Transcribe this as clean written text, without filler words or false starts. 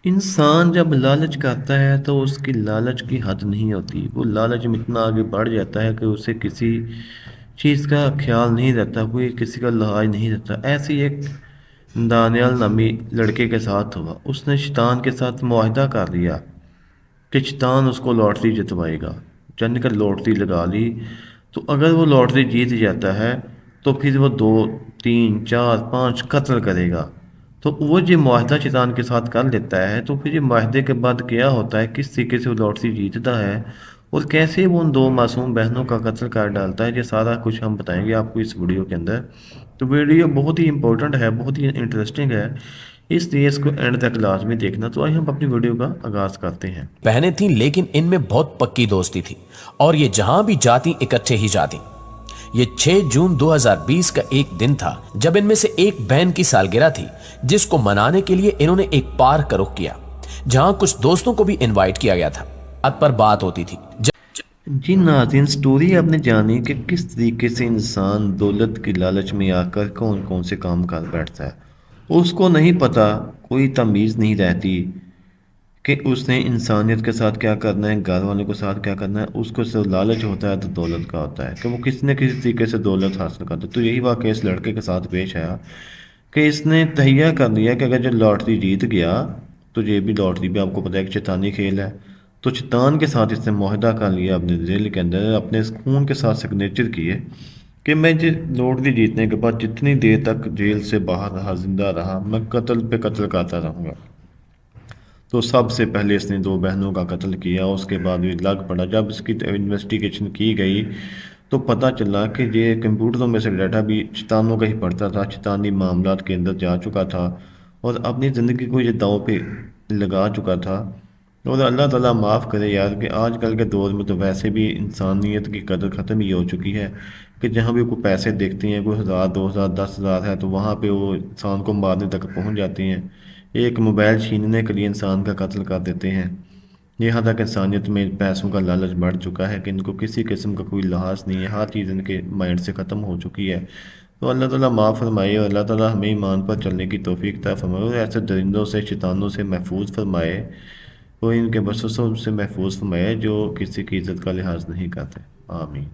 انسان جب لالچ کرتا ہے تو اس کی لالچ کی حد نہیں ہوتی، وہ لالچ میں اتنا آگے بڑھ جاتا ہے کہ اسے کسی چیز کا خیال نہیں رہتا، کوئی کسی کا لحاظ نہیں رہتا۔ ایسے ہی ایک دانیال نامی لڑکے کے ساتھ ہوا، اس نے شیطان کے ساتھ معاہدہ کر لیا کہ شیطان اس کو لاٹری جتوائے گا، جن کر لاٹری لگا لی، تو اگر وہ لاٹری جیت جاتا ہے تو پھر وہ دو تین چار پانچ قتل کرے گا۔ تو وہ جو معاہدہ شیطان کے ساتھ کر لیتا ہے، تو پھر یہ معاہدے کے بعد کیا ہوتا ہے، کس طریقے سے وہ لاٹری جیتتا ہے اور کیسے وہ ان دو معصوم بہنوں کا قتل کر ڈالتا ہے، یہ سارا کچھ ہم بتائیں گے آپ کو اس ویڈیو کے اندر۔ تو ویڈیو بہت ہی امپورٹنٹ ہے، بہت ہی انٹرسٹنگ ہے، اس لیے اس کو اینڈ تک لازمی دیکھنا۔ تو آئیے ہم اپنی ویڈیو کا آغاز کرتے ہیں۔ بہنیں تھیں لیکن ان میں بہت پکی دوستی تھی اور یہ جہاں بھی جاتی اکٹھے ہی جاتی۔ یہ 6 جون 2020 کا ایک دن تھا جب ان میں سے ایک بہن کی سالگرہ تھی، جس کو منانے کے لیے انہوں نے ایک پارک کا رخ کیا جہاں کچھ دوستوں کو بھی انوائٹ کیا گیا تھا۔ ات پر بات ہوتی تھی۔ جی ناظرین، سٹوری آپ نے جانی کہ کس طریقے سے انسان دولت کی لالچ میں آ کر کون کون سے کام کر بیٹھتا ہے، اس کو نہیں پتہ، کوئی تمیز نہیں رہتی کہ اس نے انسانیت کے ساتھ کیا کرنا ہے، گھر والوں کے ساتھ کیا کرنا ہے۔ اس کو صرف لالچ ہوتا ہے تو دولت کا ہوتا ہے کہ وہ کسی نہ کسی طریقے سے دولت حاصل کرتا ہے۔ تو یہی واقعہ اس لڑکے کے ساتھ پیش آیا کہ اس نے تہیہ کر لیا کہ اگر جو لاٹری جیت گیا، تو یہ بھی لاٹری بھی آپ کو پتہ ہے کہ شیطانی کھیل ہے، تو شیطان کے ساتھ اس نے معاہدہ کر لیا اپنے دل کے اندر، اپنے اس خون کے ساتھ سگنیچر کیے کہ میں لاٹری جیتنے کے بعد جتنی دیر تک جیل سے باہر رہا، زندہ رہا، میں قتل پہ قتل کرتا رہوں گا۔ تو سب سے پہلے اس نے دو بہنوں کا قتل کیا، اس کے بعد بھی لگ پڑا۔ جب اس کی انویسٹیگیشن کی گئی تو پتہ چلا کہ یہ کمپیوٹروں میں سے ڈیٹا بھی شیطانوں کا ہی پڑتا تھا، شیطانی معاملات کے اندر جا چکا تھا اور اپنی زندگی کو یہ داؤ پہ لگا چکا تھا۔ اور اللہ تعالیٰ معاف کرے یار کہ آج کل کے دور میں تو ویسے بھی انسانیت کی قدر ختم ہی ہو چکی ہے کہ جہاں بھی کوئی پیسے دیکھتے ہیں، کوئی 1000 2000 10,000 ہے تو وہاں پہ وہ انسان کو مارنے تک پہنچ جاتے ہیں، ایک موبائل چھیننے کے لیے انسان کا قتل کر دیتے ہیں۔ یہاں تک انسانیت میں پیسوں کا لالچ بڑھ چکا ہے کہ ان کو کسی قسم کا کوئی لحاظ نہیں ہے، ہر چیز ان کے مائنڈ سے ختم ہو چکی ہے۔ تو اللہ تعالیٰ معاف فرمائے اور اللہ تعالیٰ ہمیں ایمان پر چلنے کی توفیق عطا فرمائے اور ایسے درندوں سے، شیطانوں سے محفوظ فرمائے، وہ ان کے وسوسوں سے محفوظ فرمائے جو کسی کی عزت کا لحاظ نہیں کرتے۔ آمین۔